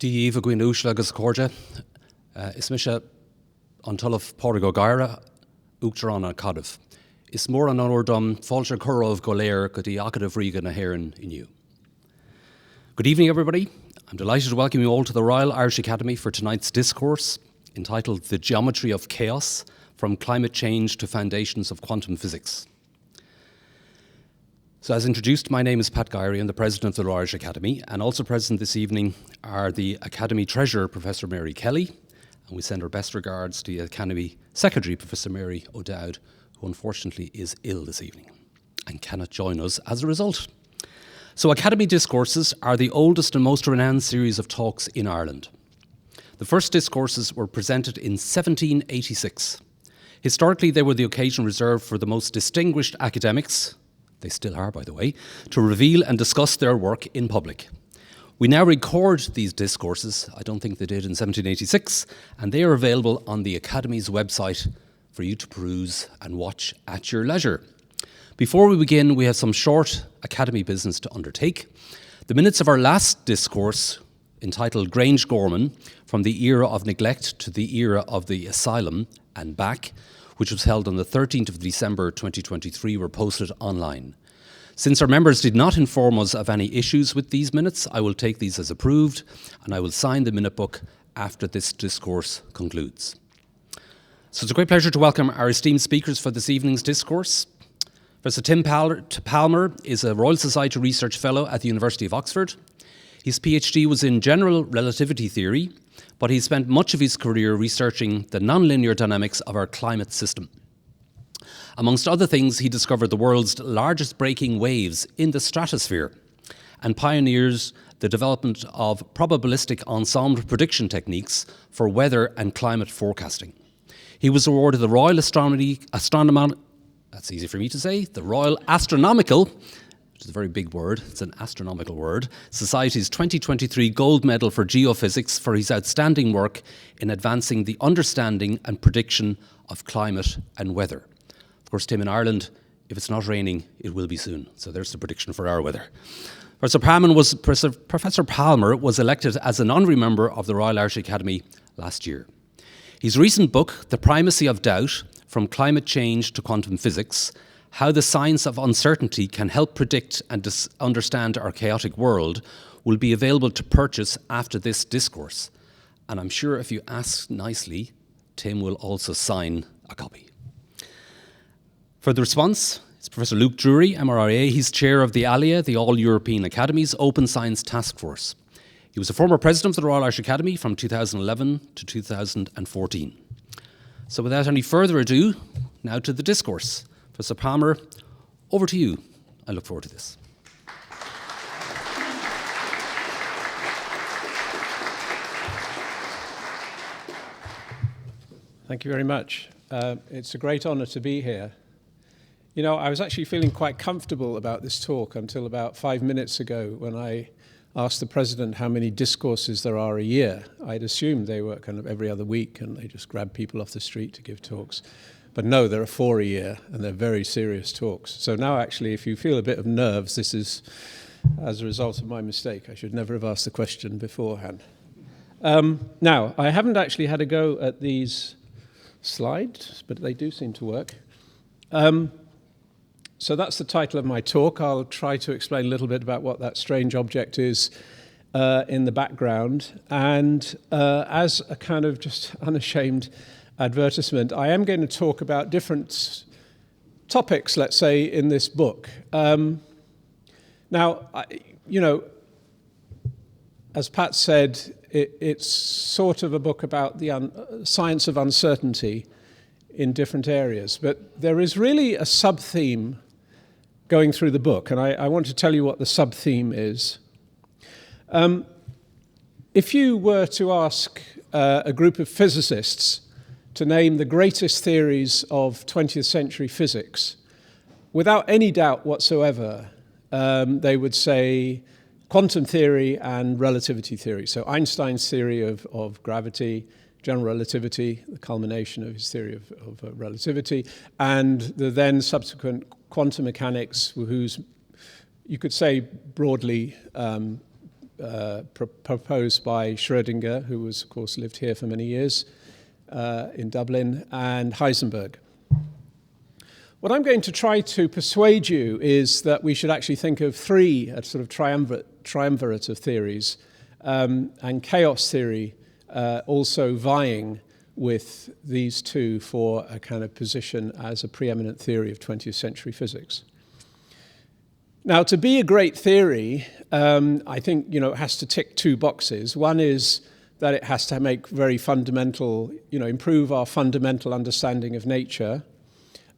Díomh a gcuin ús agus cóide. Is mise an talamh pádraig ó gaire uachtar an cadamh. Is mór an ordom fáilte churamh go léir go dtí acadamh ríoga na hÉireann inniu. Good evening, everybody. I'm delighted to welcome you all to the Royal Irish Academy for tonight's discourse entitled The Geometry of Chaos, From Climate Change to Foundations of Quantum Physics. So as introduced, my name is Pat Gyrey. I'm the President of the Royal Irish Academy, and also present this evening are the Academy Treasurer, Professor Mary Kelly, and we send our best regards to the Academy Secretary, Professor Mary O'Dowd, who unfortunately is ill this evening and cannot join us as a result. So Academy Discourses are the oldest and most renowned series of talks in Ireland. The first discourses were presented in 1786. Historically, they were the occasion reserved for the most distinguished academics, they still are, by the way, to reveal and discuss their work in public. We now record these discourses, I don't think they did in 1786, and they are available on the Academy's website for you to peruse and watch at your leisure. Before we begin, we have some short Academy business to undertake. The minutes of our last discourse, entitled Grange Gorman, From the Era of Neglect to the Era of the Asylum and Back, which was held on the 13th of December 2023, were posted online. Since our members did not inform us of any issues with these minutes, I will take these as approved, and I will sign the minute book after this discourse concludes. So it's a great pleasure to welcome our esteemed speakers for this evening's discourse. Professor Tim Palmer is a Royal Society Research Fellow at the University of Oxford. His PhD was in general relativity theory, but he spent much of his career researching the nonlinear dynamics of our climate system. Amongst other things, he discovered the world's largest breaking waves in the stratosphere and pioneers the development of probabilistic ensemble prediction techniques for weather and climate forecasting. He was awarded the Royal that's easy for me to say, the Royal Astronomical, which is a very big word, it's an astronomical word, Society's 2023 Gold Medal for Geophysics for his outstanding work in advancing the understanding and prediction of climate and weather. Of course, Tim, in Ireland, if it's not raining, it will be soon. So there's the prediction for our weather. Professor Palmer was elected as an honorary member of the Royal Irish Academy last year. His recent book, The Primacy of Doubt, From Climate Change to Quantum Physics, How the Science of Uncertainty Can Help Predict and Understand Our Chaotic World, will be available to purchase after this discourse. And I'm sure if you ask nicely, Tim will also sign a copy. For the response, it's Professor Luke Drury, MRIA. He's chair of the ALIA, the All-European Academy's Open Science Task Force. He was a former president of the Royal Irish Academy from 2011 to 2014. So without any further ado, now to the discourse. Professor Palmer, over to you. I look forward to this. Thank you very much. It's a great honour to be here. You know, I was actually feeling quite comfortable about this talk until about 5 minutes ago when I asked the President how many discourses there are a year. I'd assumed they were kind of every other week and they just grab people off the street to give talks. But no, there are 4 a year and they're very serious talks. So now actually, if you feel a bit of nerves, this is as a result of my mistake. I should never have asked the question beforehand. Now, I haven't actually had a go at these slides, but they do seem to work. So that's the title of my talk. I'll try to explain a little bit about what that strange object is in the background. And as a kind of just unashamed advertisement, I am going to talk about different topics, let's say, in this book. Now, you know, as Pat said, it's sort of a book about the science of uncertainty in different areas. But there is really a sub-theme going through the book, and I want to tell you what the sub-theme is. If you were to ask a group of physicists to name the greatest theories of 20th century physics, without any doubt whatsoever, they would say quantum theory and relativity theory. So Einstein's theory of gravity, general relativity, the culmination of his theory of relativity, and the then subsequent quantum mechanics, whose, you could say broadly, proposed by Schrödinger, who was, of course, lived here for many years in Dublin, and Heisenberg. What I'm going to try to persuade you is that we should actually think of three, a sort of triumvirate of theories, and chaos theory also vying with these two for a kind of position as a preeminent theory of 20th century physics. Now, to be a great theory, I think, it has to tick two boxes. One is that it has to make very fundamental, improve our fundamental understanding of nature.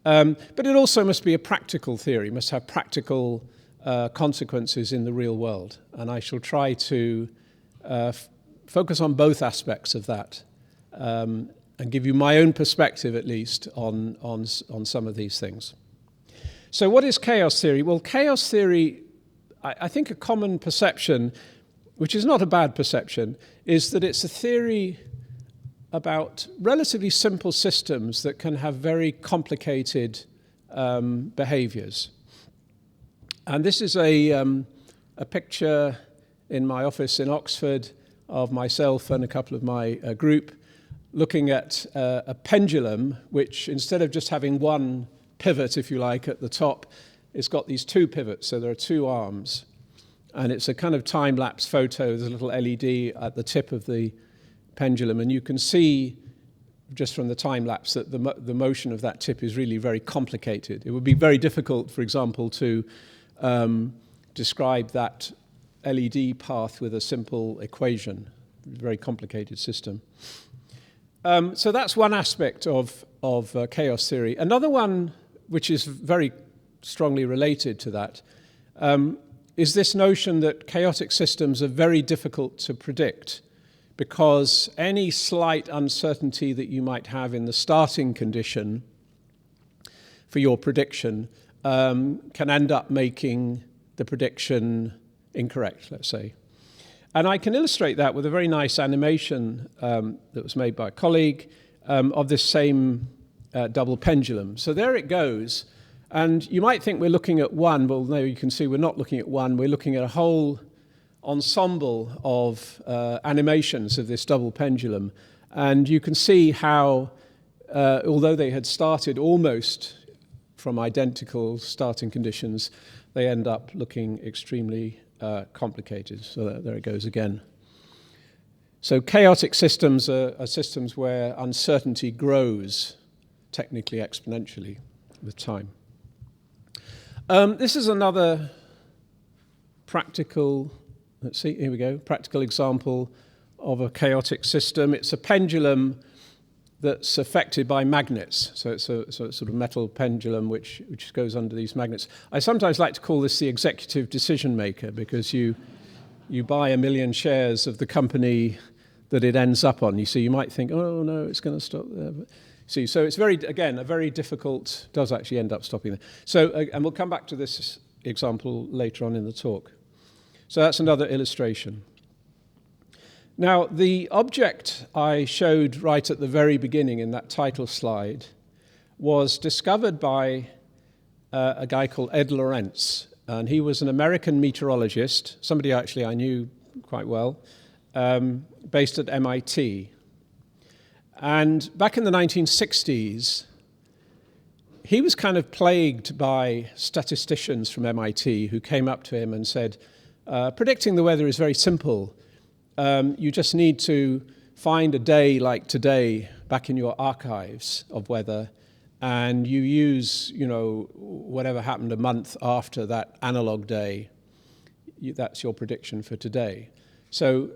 But it also must be a practical theory, must have practical consequences in the real world. And I shall try to focus on both aspects of that and give you my own perspective, at least, on some of these things. So what is chaos theory? Well, chaos theory, I think a common perception, which is not a bad perception, is that it's a theory about relatively simple systems that can have very complicated behaviors. And this is a picture in my office in Oxford of myself and a couple of my group looking at a pendulum, which instead of just having one pivot, if you like, at the top, it's got these two pivots, so there are two arms. And it's a kind of time-lapse photo. There's a little LED at the tip of the pendulum, and you can see just from the time-lapse that the motion of that tip is really very complicated. It would be very difficult, for example, to describe that LED path with a simple equation. Very complicated system. So that's one aspect of chaos theory. Another one, which is very strongly related to that, is this notion that chaotic systems are very difficult to predict, because any slight uncertainty that you might have in the starting condition for your prediction can end up making the prediction incorrect, let's say. And I can illustrate that with a very nice animation that was made by a colleague of this same double pendulum. So there it goes. And you might think we're looking at one. Well, no, you can see we're not looking at one. We're looking at a whole ensemble of animations of this double pendulum. And you can see how, although they had started almost from identical starting conditions, they end up looking extremely complicated. So there it goes again. So chaotic systems are systems where uncertainty grows technically exponentially with time. This is another practical, let's see, here we go, practical example of a chaotic system. It's a pendulum that's affected by magnets. So it's a sort of metal pendulum which goes under these magnets. I sometimes like to call this the executive decision maker, because you buy 1 million shares of the company that it ends up on. You see, you might think, oh no, it's going to stop there. But see, so it's very difficult, does actually end up stopping there. So, and we'll come back to this example later on in the talk. So that's another illustration. Now, the object I showed right at the very beginning in that title slide was discovered by a guy called Ed Lorenz, and he was an American meteorologist, somebody actually I knew quite well, based at MIT. And back in the 1960s, he was kind of plagued by statisticians from MIT who came up to him and said, predicting the weather is very simple. You just need to find a day like today back in your archives of weather, and you use, whatever happened a month after that analog day. That's your prediction for today. So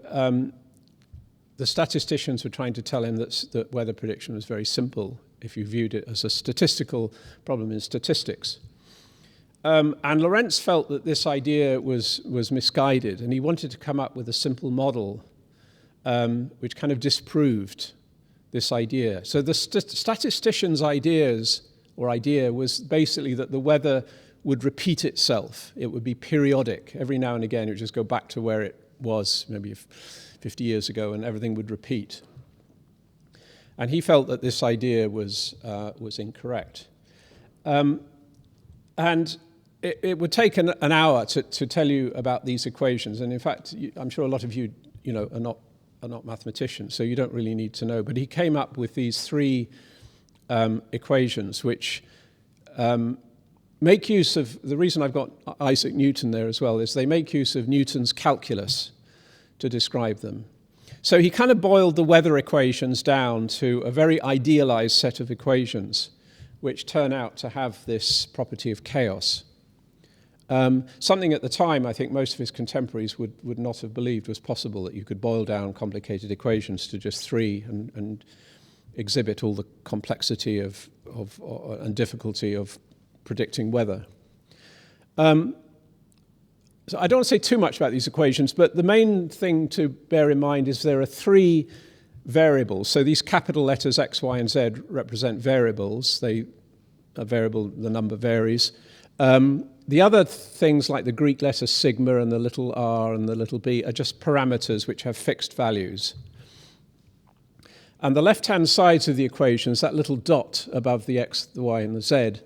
the statisticians were trying to tell him that weather prediction was very simple if you viewed it as a statistical problem in statistics. And Lorenz felt that this idea was misguided, and he wanted to come up with a simple model which kind of disproved this idea. So the statistician's idea was basically that the weather would repeat itself. It would be periodic. Every now and again, it would just go back to where it was maybe 50 years ago, and everything would repeat. And he felt that this idea was incorrect. And it would take an hour to tell you about these equations, and in fact, I'm sure a lot of you, are not mathematicians, so you don't really need to know. But he came up with these three equations, which make use of, the reason I've got Isaac Newton there as well, is they make use of Newton's calculus to describe them. So he kind of boiled the weather equations down to a very idealized set of equations, which turn out to have this property of chaos. Something at the time I think most of his contemporaries would not have believed was possible, that you could boil down complicated equations to just three and exhibit all the complexity and difficulty of predicting weather. So I don't want to say too much about these equations, but the main thing to bear in mind is there are three variables. So these capital letters X, Y, and Z represent variables. A variable, the number varies. The other things like the Greek letter sigma and the little r and the little b are just parameters which have fixed values. And the left-hand sides of the equations, that little dot above the X, the Y, and the Z,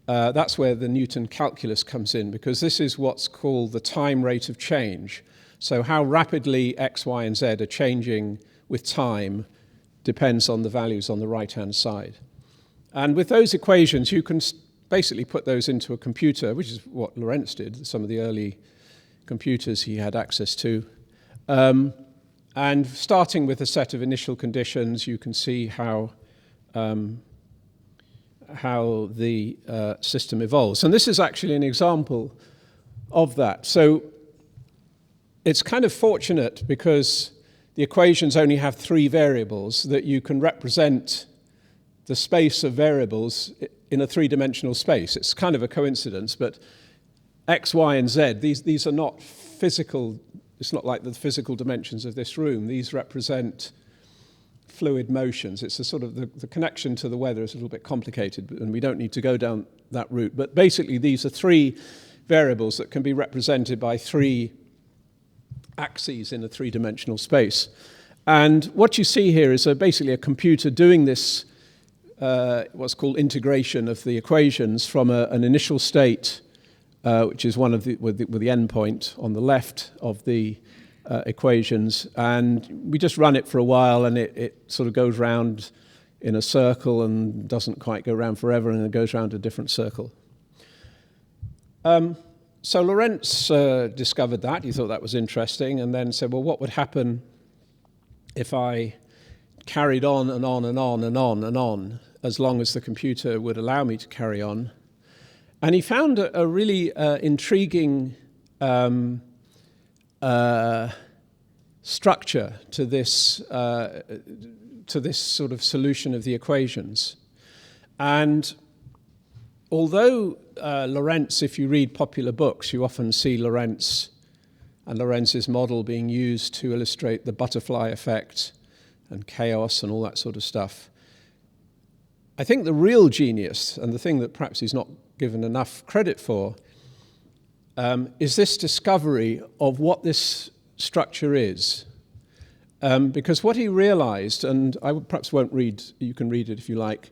that's where the Newton calculus comes in, because this is what's called the time rate of change. So how rapidly X, Y, and Z are changing with time depends on the values on the right-hand side. And with those equations, you can basically put those into a computer, which is what Lorentz did, some of the early computers he had access to. And starting with a set of initial conditions, you can see how the system evolves. And this is actually an example of that. So it's kind of fortunate, because the equations only have three variables, that you can represent the space of variables in a three-dimensional space. It's kind of a coincidence, but X, Y, and Z, these are not physical. It's not like the physical dimensions of this room. These represent fluid motions. It's a sort of the connection to the weather is a little bit complicated, and we don't need to go down that route. But basically, these are three variables that can be represented by three axes in a three-dimensional space. And what you see here is basically a computer doing this, what's called integration of the equations from an initial state, which is one of with the endpoint on the left of the equations, and we just run it for a while, and it sort of goes round in a circle and doesn't quite go round forever, and it goes round a different circle. So Lorentz discovered that. He thought that was interesting, and then said, well, what would happen if I carried on and on and on and on and on, as long as the computer would allow me to carry on? And he found a really intriguing structure to this sort of solution of the equations. And although Lorentz, if you read popular books, you often see Lorentz and Lorentz's model being used to illustrate the butterfly effect and chaos and all that sort of stuff, I think the real genius, and the thing that perhaps he's not given enough credit for, is this discovery of what this structure is. Because what he realized, and I perhaps won't read, you can read it if you like,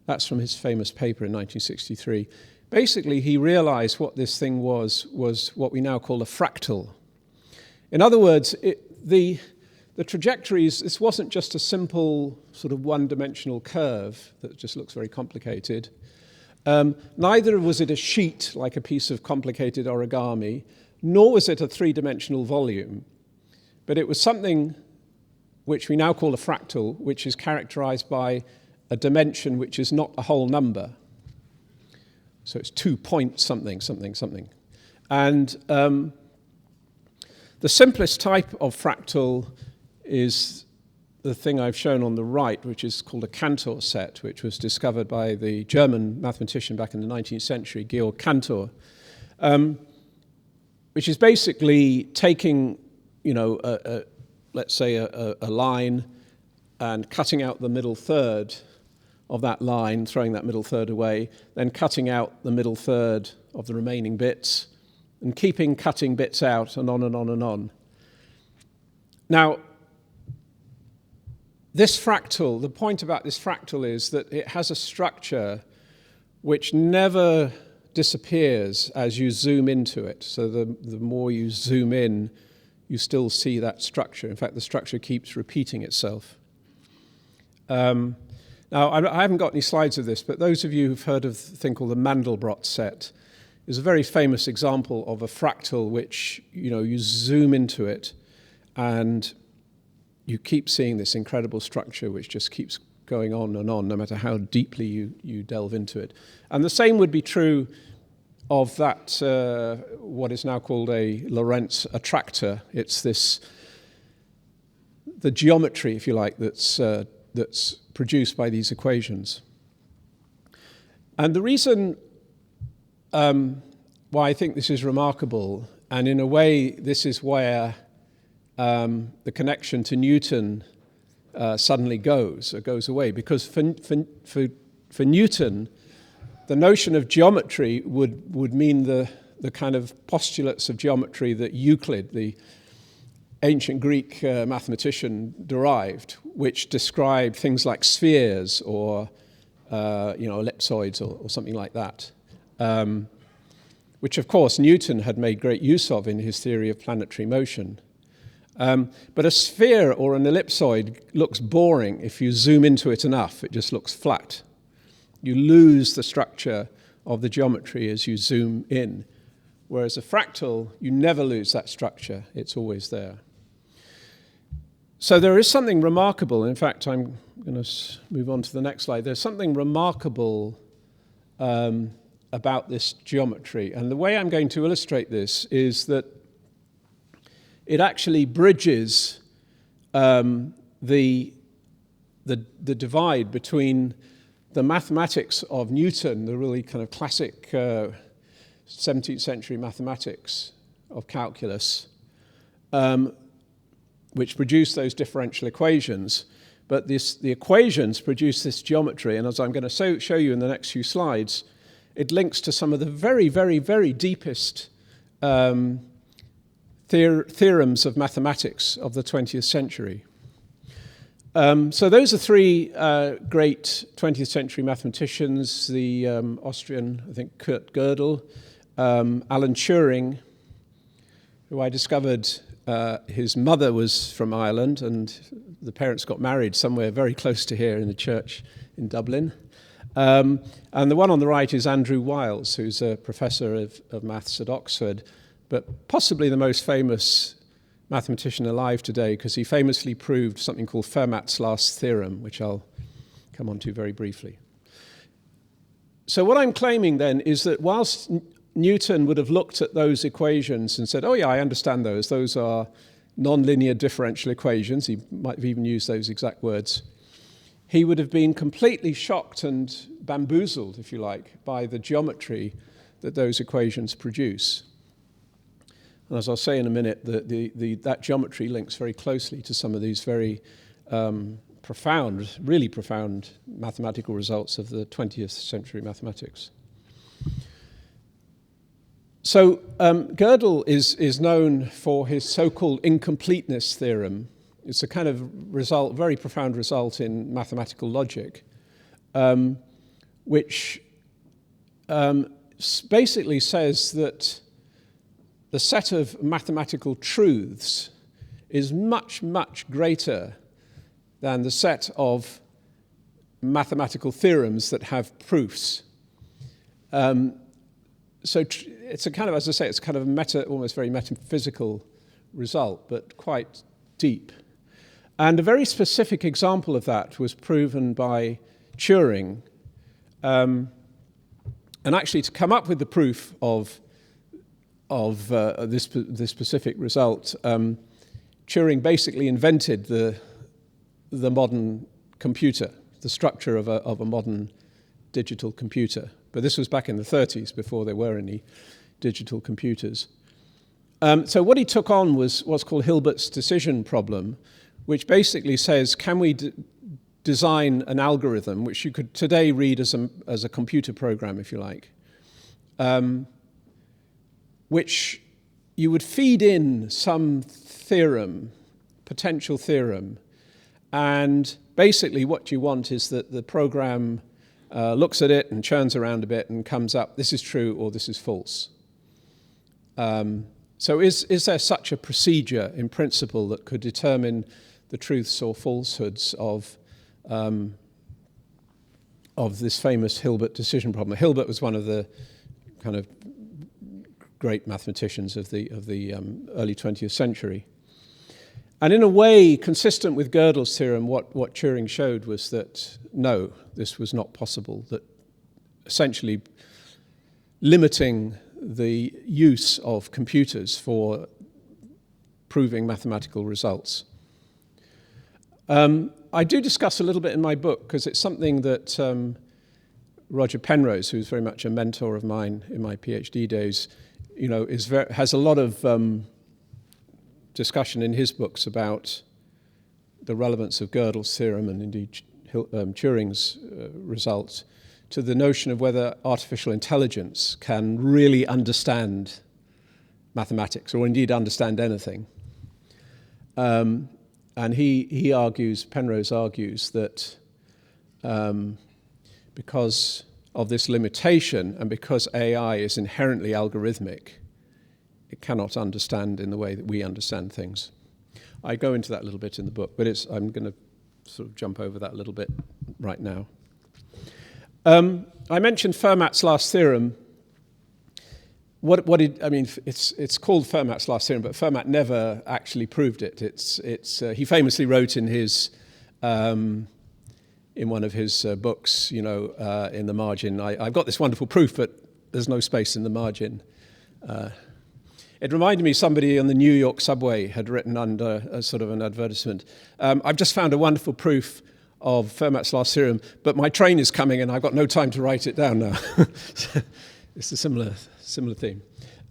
that's from his famous paper in 1963. Basically, he realized what this thing was what we now call a fractal. In other words, the trajectories, this wasn't just a simple sort of one-dimensional curve that just looks very complicated. Neither was it a sheet like a piece of complicated origami, nor was it a three-dimensional volume, but it was something which we now call a fractal, which is characterized by a dimension which is not a whole number. So it's 2 point something, something, something. And the simplest type of fractal is the thing I've shown on the right, which is called a Cantor set, which was discovered by the German mathematician back in the 19th century, Georg Cantor, which is basically taking, let's say a line and cutting out the middle third of that line, throwing that middle third away, then cutting out the middle third of the remaining bits, and keeping cutting bits out, and on and on and on. Now, this fractal, the point about this fractal is that it has a structure which never disappears as you zoom into it. So the more you zoom in, you still see that structure. In fact, the structure keeps repeating itself. Now, I haven't got any slides of this, but those of you who've heard of a thing called the Mandelbrot set is a very famous example of a fractal which, you zoom into it and you keep seeing this incredible structure which just keeps going on, no matter how deeply you delve into it. And the same would be true of that, what is now called a Lorentz attractor. It's the geometry, if you like, that's produced by these equations. And the reason why I think this is remarkable, and in a way this is where the connection to Newton suddenly goes away, because for Newton, the notion of geometry would mean the kind of postulates of geometry that Euclid, the ancient Greek mathematician, derived, which describe things like spheres or ellipsoids or something like that, which of course Newton had made great use of in his theory of planetary motion. But a sphere or an ellipsoid looks boring if you zoom into it enough. It just looks flat. You lose the structure of the geometry as you zoom in. Whereas a fractal, you never lose that structure. It's always there. So there is something remarkable. In fact, I'm going to move on to the next slide. There's something remarkable about this geometry. And the way I'm going to illustrate this is that it actually bridges the divide between the mathematics of Newton, the really kind of classic 17th century mathematics of calculus, which produce those differential equations. But the equations produce this geometry, and as I'm going to show you in the next few slides, it links to some of the very, very, very deepest theorems of mathematics of the 20th century. So those are three great 20th century mathematicians, the Austrian, I think, Kurt Gödel, Alan Turing, who I discovered his mother was from Ireland, and the parents got married somewhere very close to here in the church in Dublin. And the one on the right is Andrew Wiles, who's a professor of maths at Oxford, but possibly the most famous mathematician alive today, because he famously proved something called Fermat's last theorem, which I'll come on to very briefly. So what I'm claiming then is that whilst Newton would have looked at those equations and said, oh yeah, I understand those. Those are nonlinear differential equations. He might have even used those exact words. He would have been completely shocked and bamboozled, if you like, by the geometry that those equations produce. And as I'll say in a minute, that geometry links very closely to some of these very profound, really profound mathematical results of the 20th century mathematics. So Gödel is known for his so-called incompleteness theorem. It's a kind of result, very profound result in mathematical logic, which basically says that the set of mathematical truths is much, much greater than the set of mathematical theorems that have proofs. So it's a kind of, as I say, it's kind of almost very metaphysical result, but quite deep. And a very specific example of that was proven by Turing. And actually, to come up with the proof of this specific result, Turing basically invented the modern computer, the structure of a modern digital computer. But this was back in the 30s, before there were any digital computers. So what he took on was what's called Hilbert's decision problem, which basically says, can we design an algorithm, which you could today read as a computer program, if you like, which you would feed in some theorem, potential theorem, and basically what you want is that the program looks at it and churns around a bit and comes up, this is true or this is false. So is there such a procedure in principle that could determine the truths or falsehoods of this famous Hilbert decision problem? Hilbert was one of the kind of great mathematicians of the early 20th century. And in a way, consistent with Gödel's theorem, what Turing showed was that, no, this was not possible, that essentially limiting the use of computers for proving mathematical results. I do discuss a little bit in my book, because it's something that Roger Penrose, who's very much a mentor of mine in my PhD days, has a lot of discussion in his books about the relevance of Gödel's theorem and indeed Turing's results to the notion of whether artificial intelligence can really understand mathematics or indeed understand anything. And Penrose argues that because of this limitation and because AI is inherently algorithmic, it cannot understand in the way that we understand things. I go into that a little bit in the book, but I'm going to sort of jump over that a little bit right now. I mentioned Fermat's last theorem. It's called Fermat's last theorem, but Fermat never actually proved it. He famously wrote in one of his books, in the margin, I've got this wonderful proof, but there's no space in the margin. It reminded me somebody on the New York subway had written under a sort of an advertisement, I've just found a wonderful proof of Fermat's last theorem, but my train is coming and I've got no time to write it down now. It's a similar theme.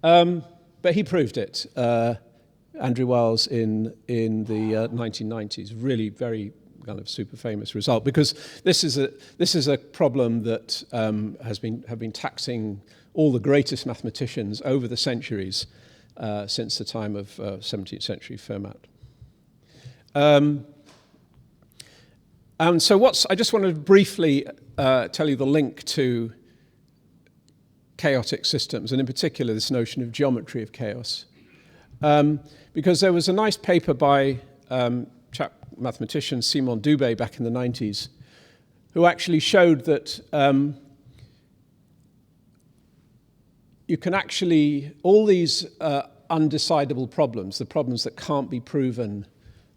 But he proved it, Andrew Wiles, in the 1990s. Really very kind of super famous result, because this is a problem that have been taxing all the greatest mathematicians over the centuries since the time of 17th century Fermat. And so I just want to briefly tell you the link to chaotic systems, and in particular this notion of geometry of chaos. Because there was a nice paper by mathematician Simon Dubé back in the 90s, who actually showed that you can actually, all these undecidable problems, the problems that can't be proven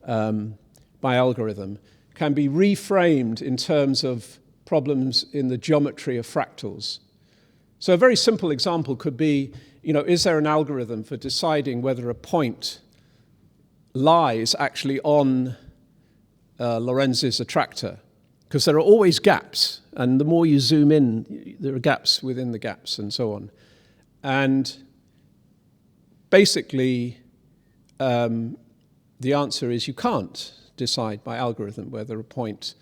by algorithm, can be reframed in terms of problems in the geometry of fractals. So a very simple example could be, is there an algorithm for deciding whether a point lies actually on Lorenz's attractor? Because there are always gaps, and the more you zoom in, there are gaps within the gaps and so on. And basically, the answer is you can't decide by algorithm whether a point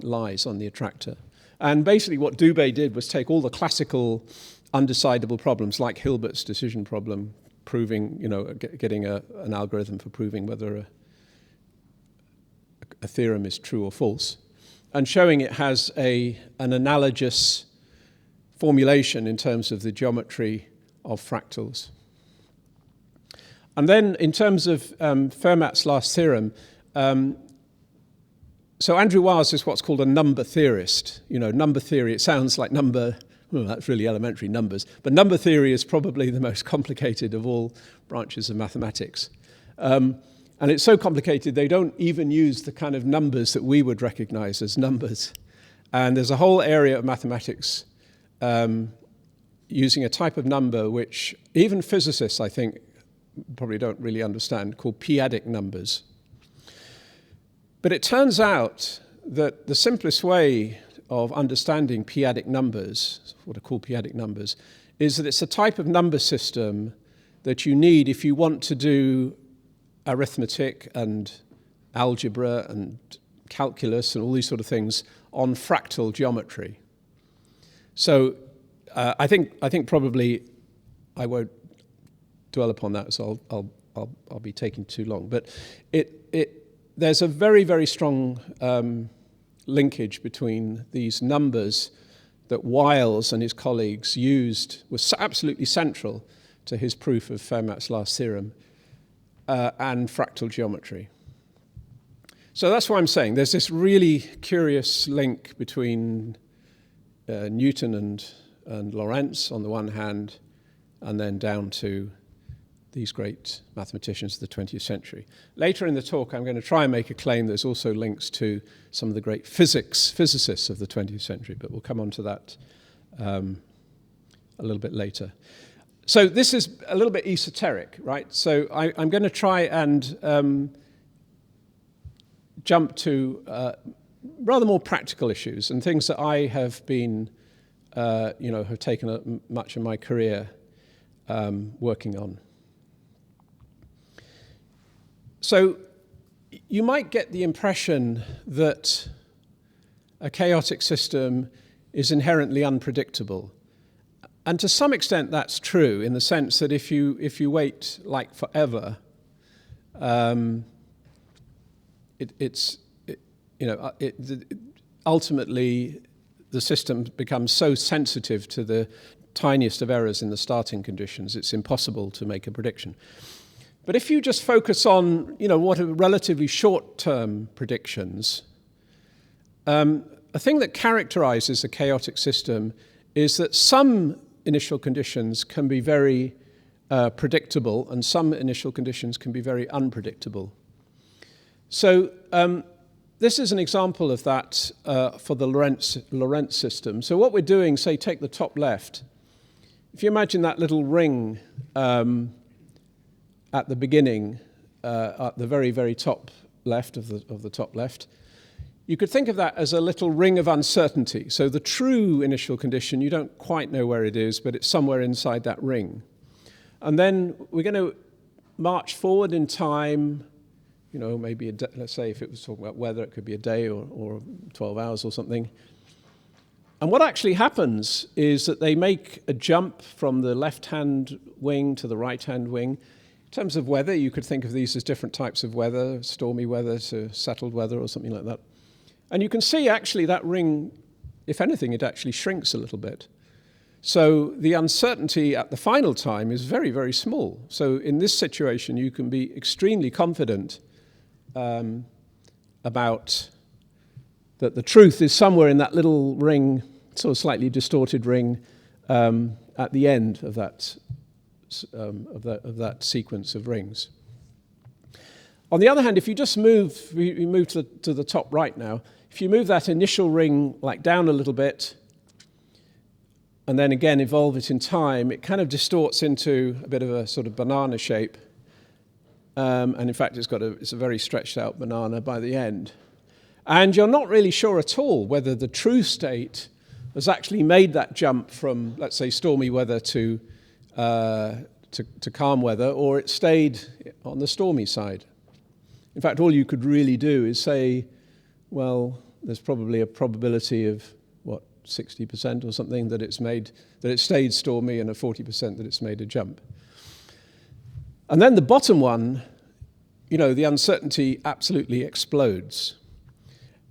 lies on the attractor. And basically what Dubé did was take all the classical undecidable problems, like Hilbert's decision problem, proving, getting an algorithm for proving whether a theorem is true or false, and showing it has an analogous formulation in terms of the geometry of fractals. And then in terms of Fermat's last theorem, so Andrew Wiles is what's called a number theorist. Number theory, it sounds like that's really elementary, numbers. But number theory is probably the most complicated of all branches of mathematics. And it's so complicated, they don't even use the kind of numbers that we would recognize as numbers. And there's a whole area of mathematics using a type of number which even physicists, I think, probably don't really understand, called p-adic numbers. But it turns out that the simplest way of understanding p-adic numbers, what are called p-adic numbers, is that it's a type of number system that you need if you want to do arithmetic and algebra and calculus and all these sort of things on fractal geometry. So I think probably I won't dwell upon that, so I'll be taking too long. But there's a very, very strong linkage between these numbers that Wiles and his colleagues used was absolutely central to his proof of Fermat's last theorem and fractal geometry. So that's why I'm saying there's this really curious link between Newton and Lorentz on the one hand, and then down to these great mathematicians of the 20th century. Later in the talk, I'm going to try and make a claim there's also links to some of the great physicists of the 20th century, but we'll come on to that a little bit later. So this is a little bit esoteric, right? So I'm going to try and jump to rather more practical issues and things that I have been, have taken much of my career working on. So you might get the impression that a chaotic system is inherently unpredictable. And to some extent that's true, in the sense that if you wait like forever, ultimately the system becomes so sensitive to the tiniest of errors in the starting conditions, it's impossible to make a prediction. But if you just focus on, what are relatively short-term predictions, a thing that characterizes a chaotic system is that some initial conditions can be very predictable and some initial conditions can be very unpredictable. So this is an example of that for the Lorentz system. So what we're doing, say, take the top left. If you imagine that little ring at the beginning, at the very, very top left of the top left, you could think of that as a little ring of uncertainty. So the true initial condition, you don't quite know where it is, but it's somewhere inside that ring. And then we're going to march forward in time, maybe, let's say if it was talking about weather, it could be a day or 12 hours or something. And what actually happens is that they make a jump from the left-hand wing to the right-hand wing. In terms of weather, you could think of these as different types of weather, stormy weather to settled weather or something like that. And you can see actually that ring, if anything, it actually shrinks a little bit. So the uncertainty at the final time is very, very small. So in this situation, you can be extremely confident about that the truth is somewhere in that little ring, sort of slightly distorted ring, at the end of that sequence of rings. On the other hand, if you just move to the top right now, if you move that initial ring like down a little bit, and then again evolve it in time, it kind of distorts into a bit of a sort of banana shape. And in fact, it's a very stretched out banana by the end. And you're not really sure at all whether the true state has actually made that jump from, let's say, stormy weather to calm weather, or it stayed on the stormy side. In fact, all you could really do is say, well, there's probably a probability of, 60% or something that it stayed stormy, and a 40% that it's made a jump. And then the bottom one, the uncertainty absolutely explodes.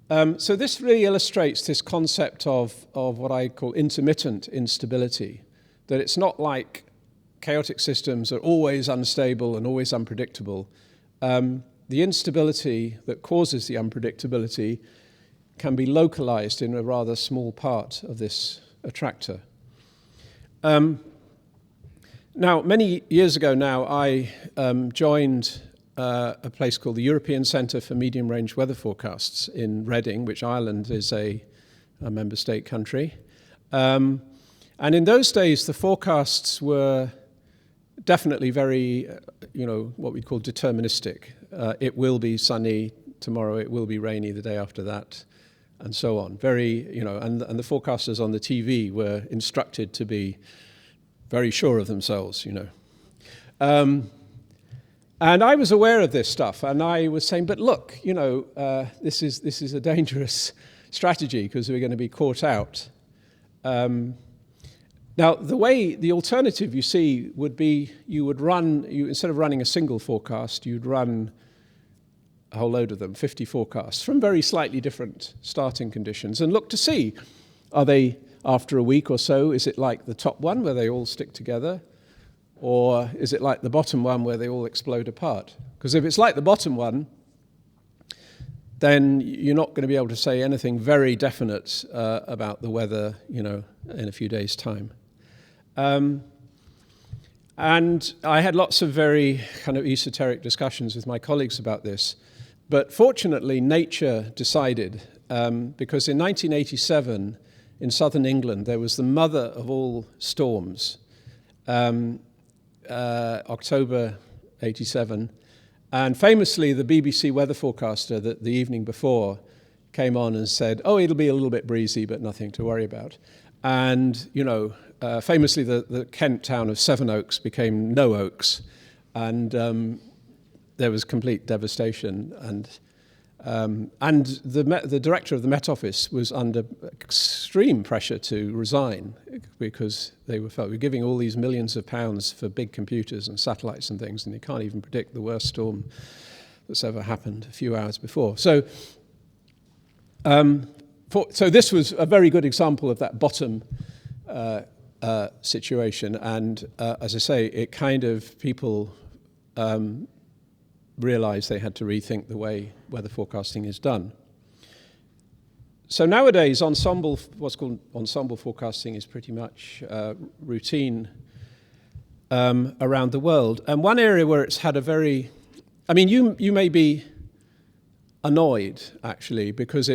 So this really illustrates this concept of what I call intermittent instability, that it's not like chaotic systems are always unstable and always unpredictable. The instability that causes the unpredictability can be localized in a rather small part of this attractor. Now, many years ago now, I joined a place called the European Centre for Medium-Range Weather Forecasts in Reading, which Ireland is a member state country. And in those days, the forecasts were definitely very, what we call deterministic. It will be sunny tomorrow, it will be rainy the day after that, and so on. Very, and the forecasters on the TV were instructed to be very sure of themselves, And I was aware of this stuff, and I was saying, but look, this is a dangerous strategy because we're going to be caught out. Now, the alternative you see would be instead of running a single forecast, you'd run a whole load of them, 50 forecasts, from very slightly different starting conditions, and look to see, are they, after a week or so, is it like the top one where they all stick together? Or is it like the bottom one where they all explode apart? Because if it's like the bottom one, then you're not going to be able to say anything very definite about the weather, in a few days' time. And I had lots of very kind of esoteric discussions with my colleagues about this. But fortunately, nature decided, because in 1987, in southern England, there was the mother of all storms, October 87. And famously, the BBC weather forecaster that the evening before came on and said, oh, it'll be a little bit breezy, but nothing to worry about. And, famously, the Kent town of Sevenoaks became No Oaks, and there was complete devastation. And the director of the Met Office was under extreme pressure to resign because they were giving all these millions of pounds for big computers and satellites and things, and you can't even predict the worst storm that's ever happened a few hours before. So this was a very good example of that bottom situation, and as I say, it kind of people realized they had to rethink the way weather forecasting is done. So nowadays, what's called ensemble forecasting is pretty much routine around the world. And one area where it's had you may be annoyed actually, because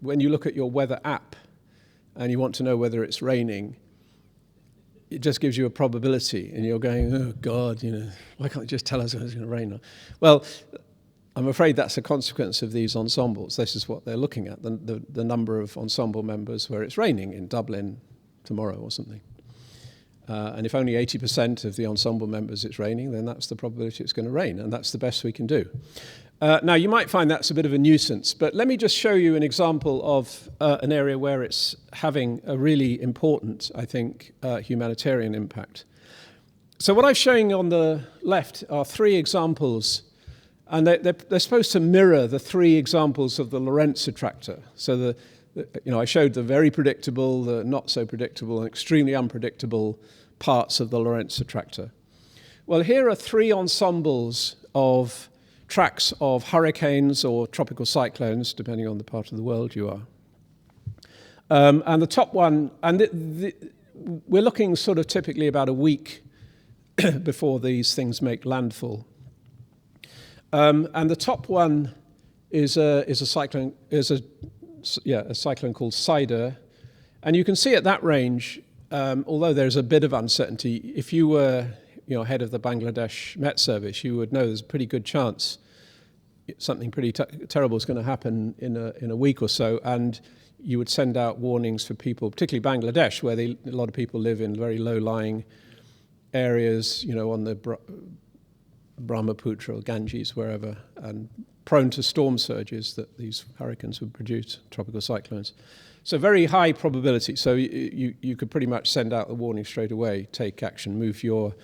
when you look at your weather app and you want to know whether it's raining, it just gives you a probability, and you're going, oh God, why can't it just tell us when it's going to rain? Well, I'm afraid that's a consequence of these ensembles. This is what they're looking at, the number of ensemble members where it's raining in Dublin tomorrow or something. And if only 80% of the ensemble members it's raining, then that's the probability it's going to rain, and that's the best we can do. Now, you might find that's a bit of a nuisance, but let me just show you an example of an area where it's having a really important, I think, humanitarian impact. So what I'm showing on the left are three examples, and they're supposed to mirror the three examples of the Lorentz attractor. So I showed the very predictable, the not so predictable, and extremely unpredictable parts of the Lorentz attractor. Well, here are three ensembles of tracks of hurricanes or tropical cyclones, depending on the part of the world you are. And the top one, we're looking sort of typically about a week before these things make landfall. And the top one is a cyclone called Cider, and you can see at that range, although there's a bit of uncertainty, if you were head of the Bangladesh Met Service, you would know there's a pretty good chance something pretty terrible is going to happen in a week or so, and you would send out warnings for people, particularly Bangladesh, where a lot of people live in very low-lying areas, on the Brahmaputra or Ganges, wherever, and prone to storm surges that these hurricanes would produce, tropical cyclones. So very high probability. So you could pretty much send out the warning straight away, take action, move your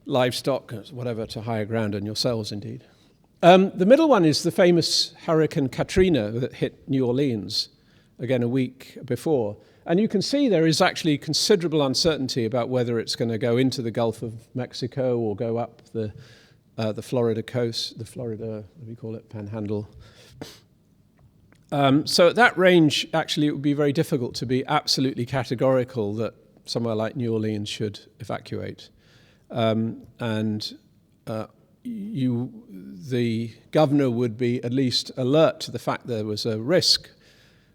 livestock, whatever, to higher ground, and yourselves indeed. The middle one is the famous Hurricane Katrina that hit New Orleans, again a week before. And you can see there is actually considerable uncertainty about whether it's going to go into the Gulf of Mexico or go up the Florida coast, the Florida, what do you call it, Panhandle. So at that range, actually, it would be very difficult to be absolutely categorical that somewhere like New Orleans should evacuate. The governor would be at least alert to the fact there was a risk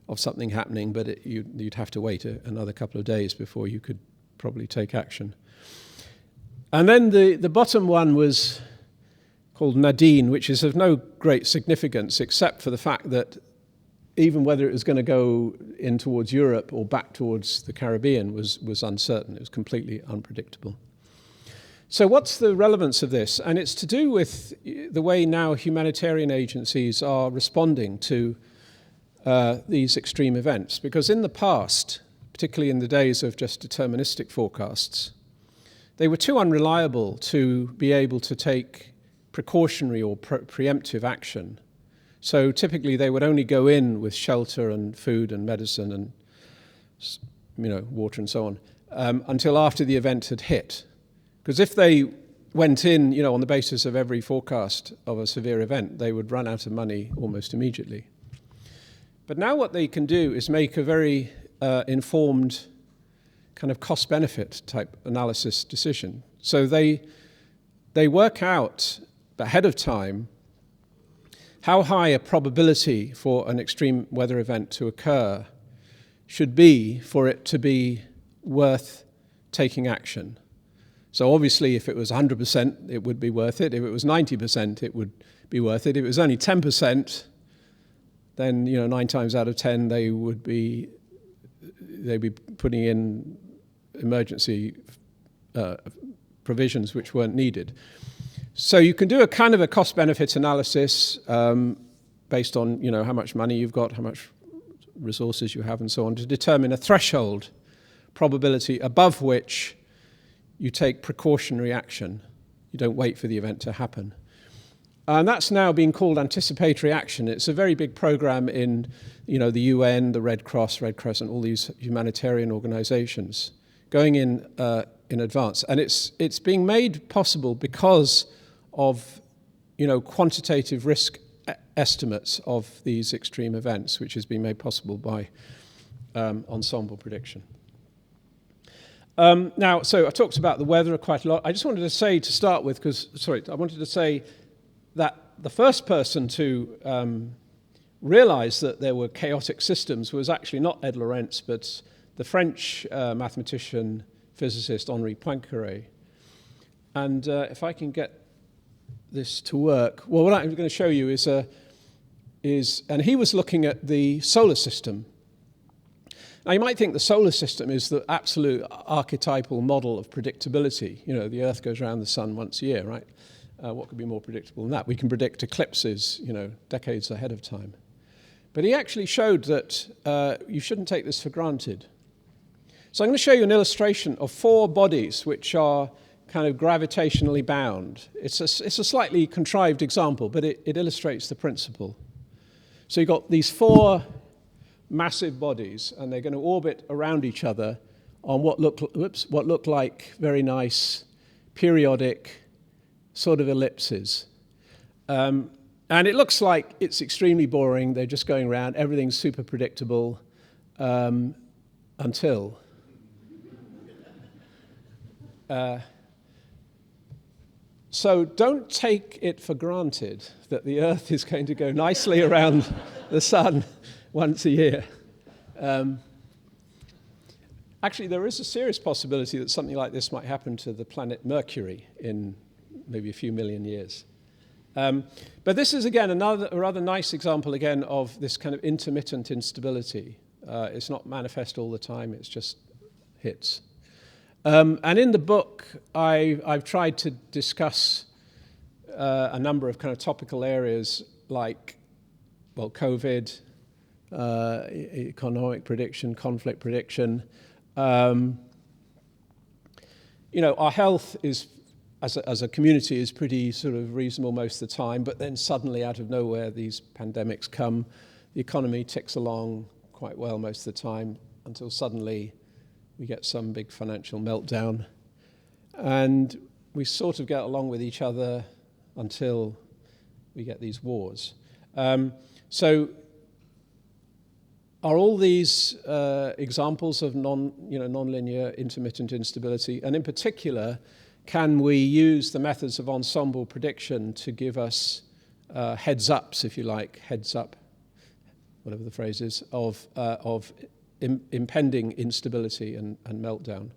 of something happening, but you'd have to wait another couple of days before you could probably take action. And then the bottom one was called Nadine, which is of no great significance except for the fact that even whether it was going to go in towards Europe or back towards the Caribbean was uncertain. It was completely unpredictable. So what's the relevance of this? And it's to do with the way now humanitarian agencies are responding to these extreme events. Because in the past, particularly in the days of just deterministic forecasts, they were too unreliable to be able to take precautionary or preemptive action. So typically they would only go in with shelter and food and medicine and water and so on until after the event had hit. Because if they went in on the basis of every forecast of a severe event, they would run out of money almost immediately. But now what they can do is make a very informed kind of cost-benefit type analysis decision. So they work out ahead of time how high a probability for an extreme weather event to occur should be for it to be worth taking action. So obviously if it was 100%, it would be worth it. If it was 90%, it would be worth it. If it was only 10%, then 9 times out of 10 they'd be putting in emergency provisions which weren't needed. So you can do a kind of a cost-benefit analysis based on how much money you've got, how much resources you have, and so on, to determine a threshold probability above which you take precautionary action. You don't wait for the event to happen. And that's now being called anticipatory action. It's a very big program in the UN, the Red Cross, Red Crescent, all these humanitarian organizations going in advance. And it's being made possible because of quantitative risk estimates of these extreme events, which has been made possible by ensemble prediction. Now, so I talked about the weather quite a lot. I just wanted to say to start with, I wanted to say that the first person to realize that there were chaotic systems was actually not Ed Lorenz, but the French mathematician, physicist Henri Poincaré. And if I can get this to work, well, what I'm going to show you and he was looking at the solar system. Now, you might think the solar system is the absolute archetypal model of predictability. The Earth goes around the sun once a year, right? What could be more predictable than that? We can predict eclipses, decades ahead of time. But he actually showed that you shouldn't take this for granted. So I'm going to show you an illustration of 4 bodies which are kind of gravitationally bound. It's a slightly contrived example, but it illustrates the principle. So you've got these 4 massive bodies, and they're going to orbit around each other on what look like very nice periodic sort of ellipses. And it looks like it's extremely boring. They're just going around. Everything's super predictable until... So don't take it for granted that the Earth is going to go nicely around the sun once a year. Actually, there is a serious possibility that something like this might happen to the planet Mercury in maybe a few million years. But this is, again, a rather nice example, again, of this kind of intermittent instability. It's not manifest all the time, it's just hits. And in the book, I've tried to discuss a number of kind of topical areas like, well, COVID, economic prediction, conflict prediction. Our health is, as a community, is pretty sort of reasonable most of the time, but then suddenly out of nowhere these pandemics come. The economy ticks along quite well most of the time until suddenly we get some big financial meltdown, and we sort of get along with each other until we get these wars. So are all these examples of nonlinear intermittent instability? And in particular, can we use the methods of ensemble prediction to give us heads-ups, if you like, heads-up, whatever the phrase is, of impending instability and meltdown?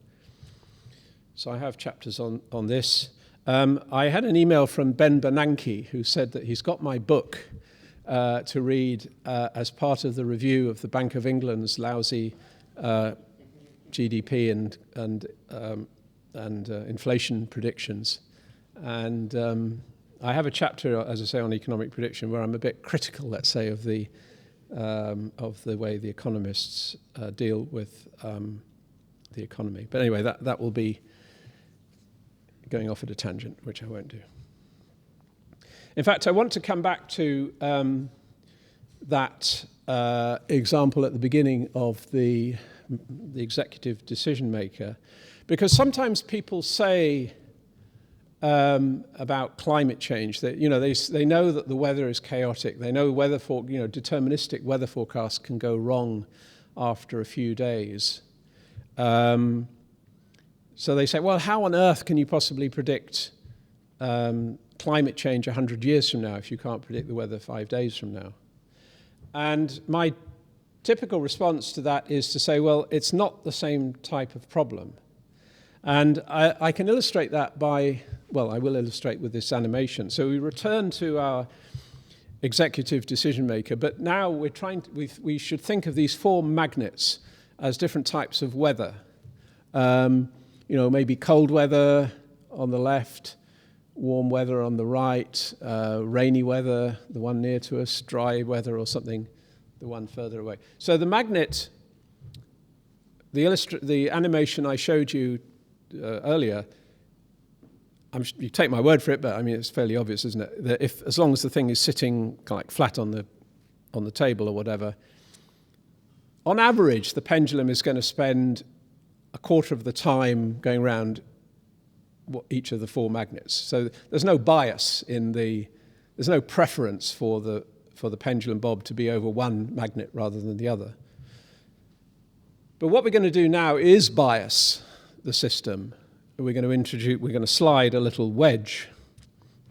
So I have chapters on this. I had an email from Ben Bernanke, who said that he's got my book to read as part of the review of the Bank of England's lousy GDP and inflation predictions. And I have a chapter, as I say, on economic prediction where I'm a bit critical, let's say, of the way the economists deal with the economy. But anyway, that will be going off at a tangent, which I won't do. In fact, I want to come back to that example at the beginning of the executive decision maker, because sometimes people say about climate change that they know that the weather is chaotic. They know deterministic weather forecasts can go wrong after a few days. So they say, well, how on earth can you possibly predict climate change 100 years from now if you can't predict the weather 5 days from now? And my typical response to that is to say, well, it's not the same type of problem. And I can illustrate that by, well, I will illustrate with this animation. So we return to our executive decision maker, but now we should think of these 4 magnets as different types of weather. Maybe cold weather on the left, warm weather on the right, rainy weather, the one near to us, dry weather or something, the one further away. So the magnet, the animation I showed you earlier, you take my word for it, but I mean it's fairly obvious, isn't it? That as long as the thing is sitting like flat on the table or whatever, on average the pendulum is going to spend a quarter of the time going around each of the 4 magnets. So there's no bias there's no preference for the pendulum bob to be over one magnet rather than the other. But what we're going to do now is bias the system. We're going to slide a little wedge.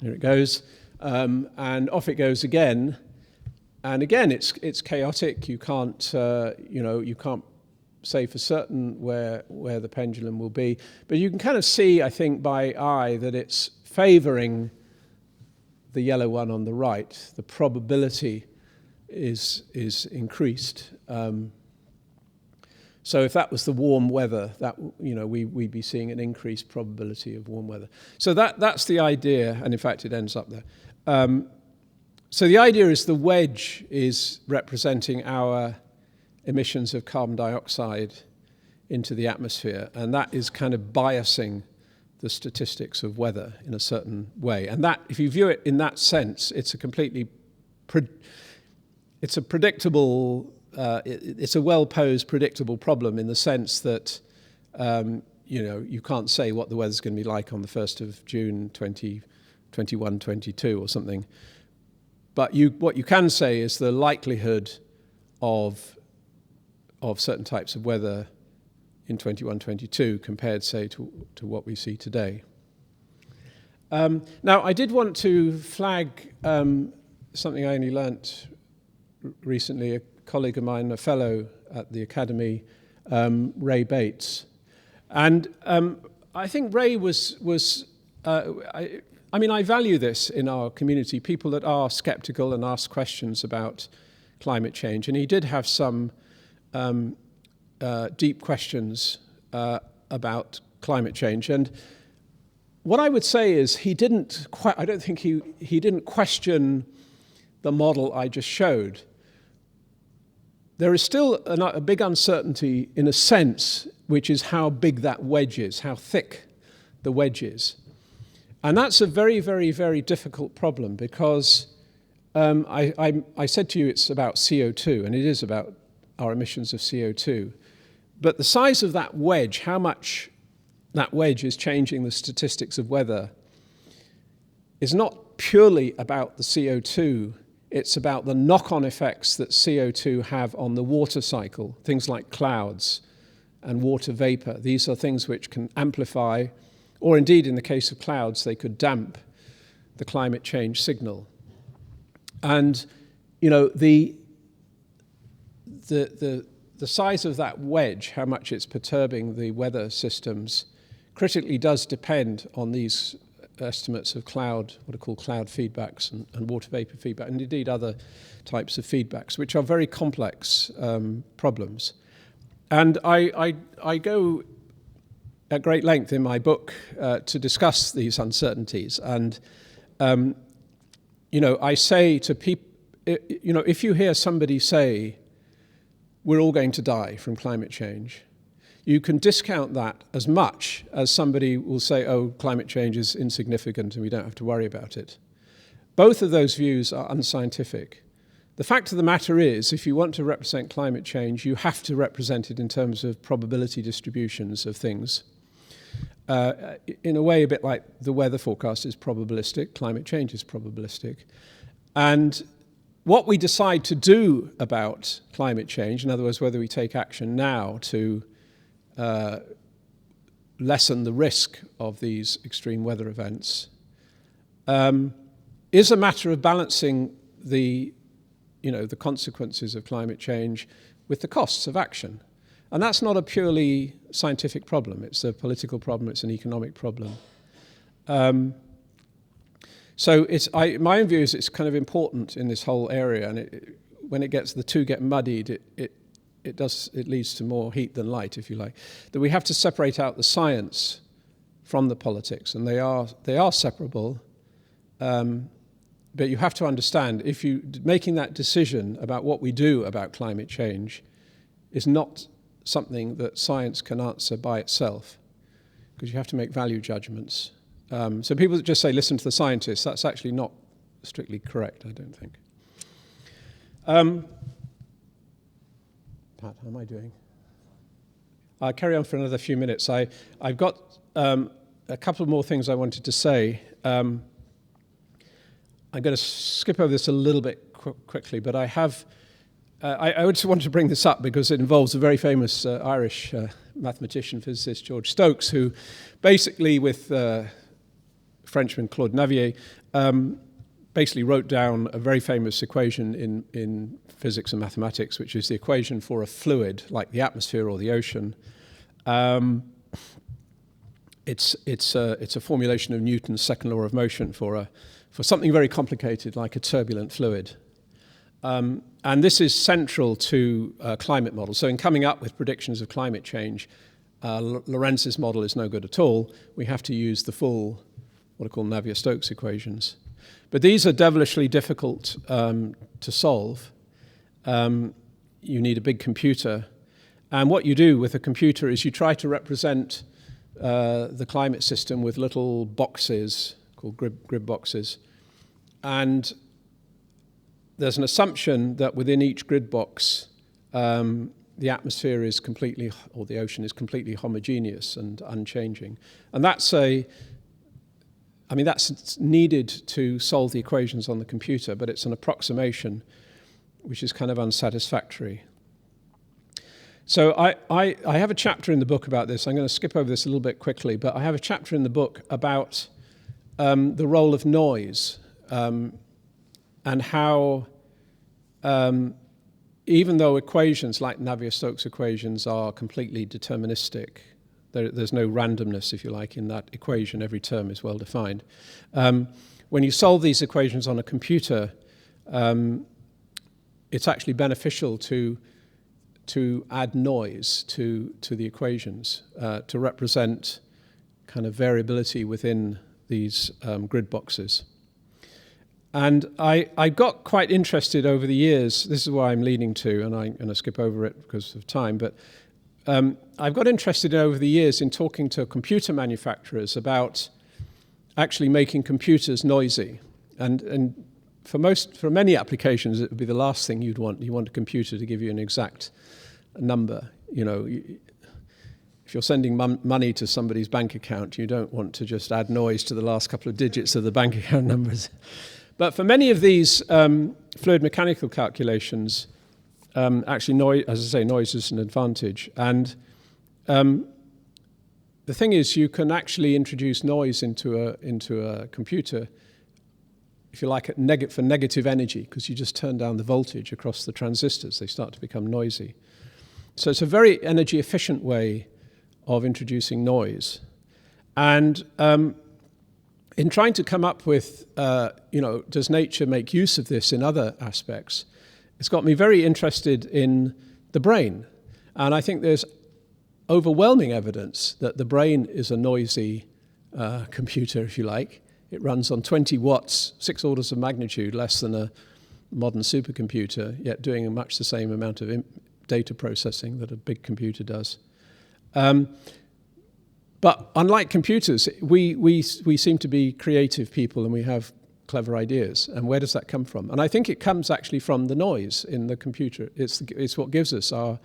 Here it goes, and off it goes again. And again, it's chaotic. You can't say for certain where the pendulum will be, but you can kind of see, I think, by eye that it's favouring the yellow one on the right. The probability is increased. So if that was the warm weather, that we'd be seeing an increased probability of warm weather. So that's the idea, and in fact it ends up there. So the idea is the wedge is representing our emissions of carbon dioxide into the atmosphere, and that is kind of biasing the statistics of weather in a certain way. And that, if you view it in that sense, it's a predictable. It's a well-posed, predictable problem in the sense that, you can't say what the weather's going to be like on the 1st of June 2021, 22 or something. But what you can say is the likelihood of certain types of weather in 21, 22 compared, say, to what we see today. Now, I did want to flag something I only learnt recently. A colleague of mine, a fellow at the Academy, Ray Bates. And I think Ray I value this in our community, people that are skeptical and ask questions about climate change. And he did have some deep questions about climate change. And what I would say is I don't think he didn't question the model I just showed. There is still a big uncertainty in a sense, which is how big that wedge is, how thick the wedge is. And that's a very, very, very difficult problem because I said to you it's about CO2, and it is about our emissions of CO2. But the size of that wedge, how much that wedge is changing the statistics of weather, is not purely about the CO2. It's about the knock-on effects that CO2 have on the water cycle, things like clouds and water vapor. These are things which can amplify, or indeed in the case of clouds, they could damp the climate change signal. And, the size of that wedge, how much it's perturbing the weather systems, critically does depend on these estimates of what are called cloud feedbacks and water vapor feedback, and indeed other types of feedbacks, which are very complex problems. And I go at great length in my book to discuss these uncertainties. And, I say to people, if you hear somebody say, we're all going to die from climate change, you can discount that as much as somebody will say, oh, climate change is insignificant and we don't have to worry about it. Both of those views are unscientific. The fact of the matter is, if you want to represent climate change, you have to represent it in terms of probability distributions of things. In a way, a bit like the weather forecast is probabilistic, climate change is probabilistic. And what we decide to do about climate change, in other words, whether we take action now to lessen the risk of these extreme weather events, is a matter of balancing the consequences of climate change with the costs of action. And that's not a purely scientific problem. It's a political problem. It's an economic problem. So my own view is it's kind of important in this whole area. And when the two get muddied, it leads to more heat than light, if you like. That we have to separate out the science from the politics, and they are separable. But you have to understand, making that decision about what we do about climate change is not something that science can answer by itself, because you have to make value judgments. So people that just say, listen to the scientists, that's actually not strictly correct, I don't think. Pat, how am I doing? I'll carry on for another few minutes. I've got a couple more things I wanted to say. I'm going to skip over this a little bit quickly, but I just want to bring this up because it involves a very famous Irish mathematician, physicist, George Stokes, who basically, with Frenchman Claude Navier, basically wrote down a very famous equation in physics and mathematics, which is the equation for a fluid like the atmosphere or the ocean. It's a formulation of Newton's second law of motion for something very complicated like a turbulent fluid. And this is central to climate models. So in coming up with predictions of climate change, Lorenz's model is no good at all. We have to use the full, what are called Navier-Stokes equations. But these are devilishly difficult to solve. You need a big computer. And what you do with a computer is you try to represent the climate system with little boxes called grid boxes. And there's an assumption that within each grid box, the atmosphere is completely, or the ocean is completely homogeneous and unchanging. And that's needed to solve the equations on the computer, but it's an approximation which is kind of unsatisfactory. So I have a chapter in the book about this. I'm going to skip over this a little bit quickly, but I have a chapter in the book about the role of noise and how even though equations like Navier-Stokes equations are completely deterministic, there's no randomness, if you like, in that equation. Every term is well defined. When you solve these equations on a computer, it's actually beneficial to add noise to the equations to represent kind of variability within these grid boxes. And I got quite interested over the years. This is where I'm leading to, and I'm going to skip over it because of time. But I've got interested over the years in talking to computer manufacturers about actually making computers noisy. And for many applications, it would be the last thing you'd want. You want a computer to give you an exact number. You know, if you're sending money to somebody's bank account, you don't want to just add noise to the last couple of digits of the bank account numbers. But for many of these fluid mechanical calculations, actually, noise, as I say, noise is an advantage. And the thing is, you can actually introduce noise into a computer, if you like, for negative energy, because you just turn down the voltage across the transistors. They start to become noisy. So it's a very energy efficient way of introducing noise. And in trying to come up with, does nature make use of this in other aspects, it's got me very interested in the brain. And I think there's overwhelming evidence that the brain is a noisy computer, if you like. It runs on 20 watts, 6 orders of magnitude less than a modern supercomputer, yet doing much the same amount of data processing that a big computer does. But unlike computers, we seem to be creative people, and we have clever ideas. And where does that come from? And I think it comes actually from the noise in the computer. It's what gives us our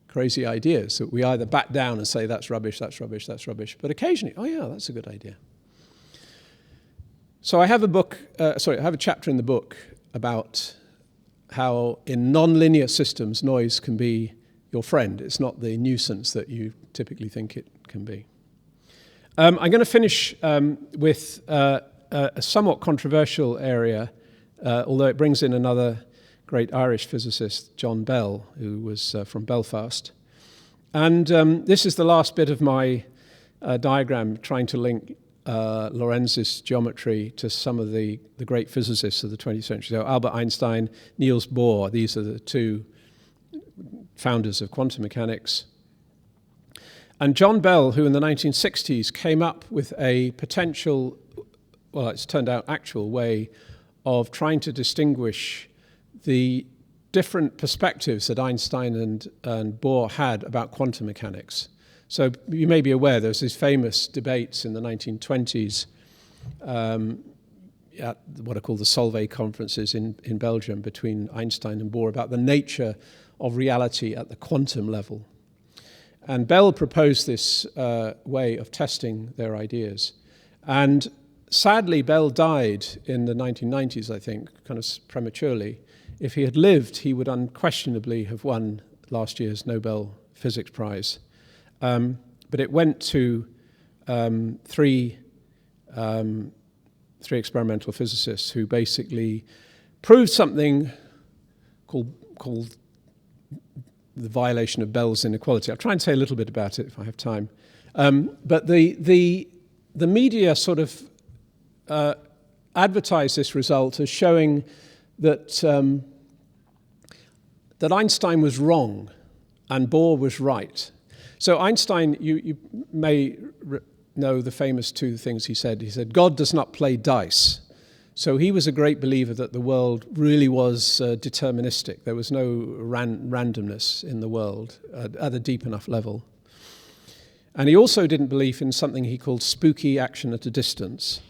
crazy ideas, that we either bat down and say, that's rubbish, that's rubbish, that's rubbish. But occasionally, oh yeah, that's a good idea. So I have a chapter in the book about how in non-linear systems, noise can be your friend. It's not the nuisance that you typically think it can be. I'm going to finish with a somewhat controversial area, although it brings in another great Irish physicist, John Bell, who was from Belfast. And this is the last bit of my diagram trying to link Lorenz's geometry to some of the great physicists of the 20th century. So Albert Einstein, Niels Bohr, these are the two founders of quantum mechanics. And John Bell, who in the 1960s came up with a potential, well, it's turned out actual way of trying to distinguish the different perspectives that Einstein and Bohr had about quantum mechanics. So you may be aware there's these famous debates in the 1920s at what are called the Solvay conferences in Belgium between Einstein and Bohr about the nature of reality at the quantum level. And Bell proposed this way of testing their ideas. And sadly, Bell died in the 1990s, I think, kind of prematurely. If he had lived, he would unquestionably have won last year's Nobel Physics Prize. But it went to three experimental physicists who basically proved something called the violation of Bell's inequality. I'll try and say a little bit about it if I have time. But the media sort of advertised this result as showing that Einstein was wrong and Bohr was right. So Einstein, you may know the famous two things he said. He said, God does not play dice. So he was a great believer that the world really was deterministic. There was no randomness in the world at a deep enough level. And he also didn't believe in something he called spooky action at a distance.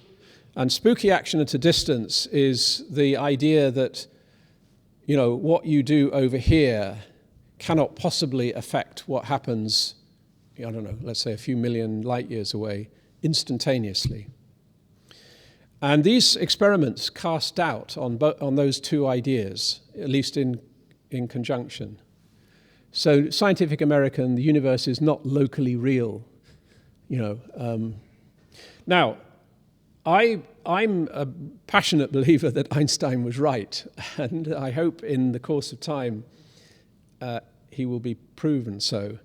And spooky action at a distance is the idea that, you know, what you do over here cannot possibly affect what happens, I don't know, let's say a few million light years away, instantaneously. And these experiments cast doubt on those two ideas, at least in conjunction. So Scientific American, the universe is not locally real, you know. Now, I'm a passionate believer that Einstein was right, and I hope in the course of time he will be proven so.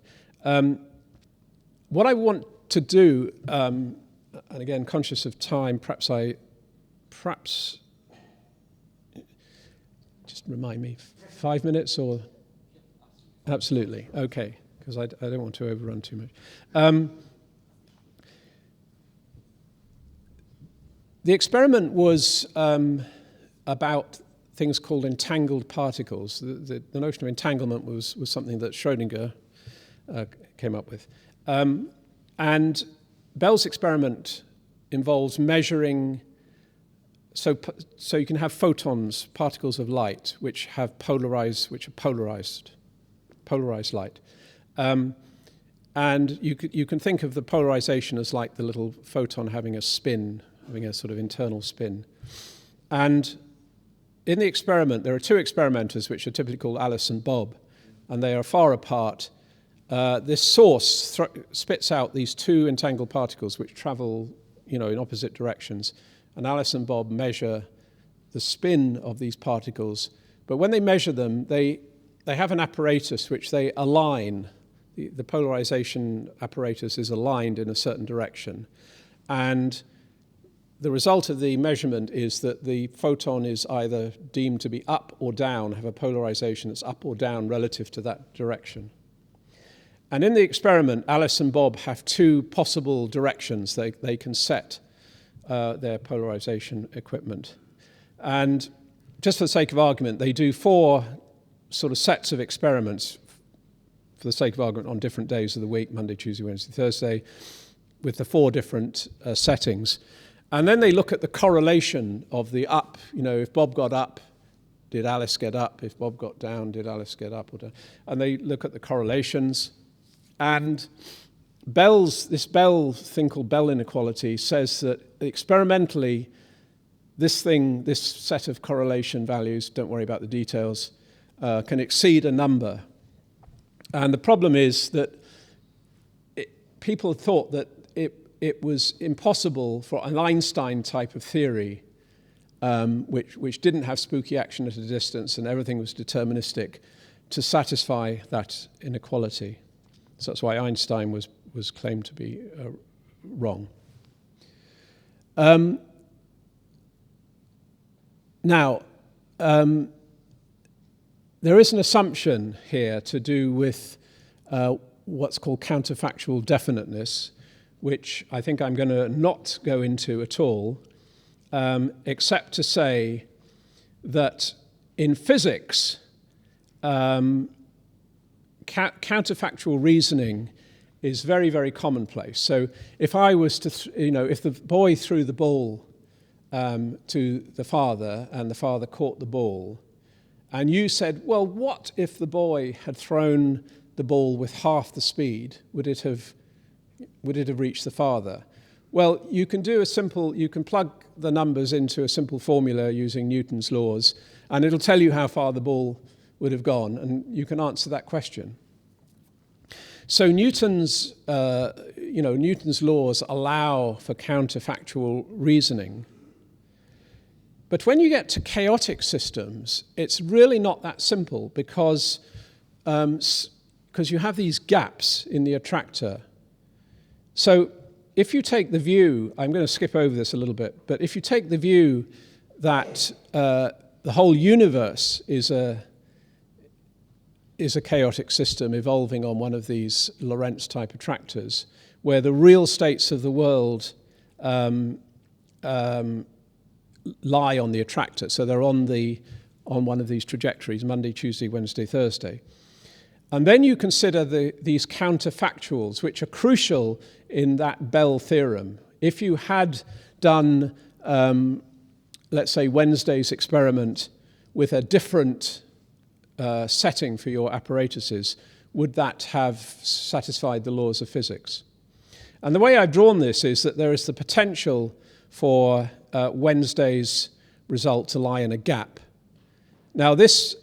What I want to do, and again, conscious of time, perhaps just remind me, 5 minutes or? Absolutely, okay, because I don't want to overrun too much. The experiment was about things called entangled particles. The notion of entanglement was something that Schrödinger came up with. And Bell's experiment involves measuring, so you can have photons, particles of light, which are polarized light. And you can think of the polarization as like the little photon having a spin, having a sort of internal spin. And in the experiment, there are two experimenters which are typically called Alice and Bob, and they are far apart. This source spits out these two entangled particles which travel, you know, in opposite directions. And Alice and Bob measure the spin of these particles. But when they measure them, they have an apparatus which they align. The polarization apparatus is aligned in a certain direction. And the result of the measurement is that the photon is either deemed to be up or down, have a polarization that's up or down relative to that direction. And in the experiment, Alice and Bob have two possible directions they can set their polarization equipment. And just for the sake of argument, they do 4 sort of sets of experiments, for the sake of argument, on different days of the week, Monday, Tuesday, Wednesday, Thursday, with the 4 different settings. And then they look at the correlation of the up. If Bob got up, did Alice get up? If Bob got down, did Alice get up or down? And they look at the correlations. And this Bell thing called Bell inequality says that experimentally, this set of correlation values, don't worry about the details, can exceed a number. And the problem is that people thought that it was impossible for an Einstein type of theory, which didn't have spooky action at a distance and everything was deterministic, to satisfy that inequality. So that's why Einstein was claimed to be wrong. Now, there is an assumption here to do with what's called counterfactual definiteness, which I think I'm going to not go into at all, except to say that in physics, counterfactual reasoning is very, very commonplace. So if I was to, if the boy threw the ball to the father and the father caught the ball, and you said, well, what if the boy had thrown the ball with half the speed? Would it have reached the father? Well, you can plug the numbers into a simple formula using Newton's laws, and it'll tell you how far the ball would have gone, and you can answer that question. So Newton's laws allow for counterfactual reasoning. But when you get to chaotic systems, it's really not that simple because you have these gaps in the attractor. So if you take the view, I'm going to skip over this a little bit, but if you take the view that the whole universe is a chaotic system evolving on one of these Lorentz-type attractors, where the real states of the world lie on the attractor. So they're on one of these trajectories, Monday, Tuesday, Wednesday, Thursday. And then you consider these counterfactuals, which are crucial in that Bell theorem. If you had done, let's say, Wednesday's experiment with a different setting for your apparatuses, would that have satisfied the laws of physics? And the way I've drawn this is that there is the potential for Wednesday's result to lie in a gap. Now, this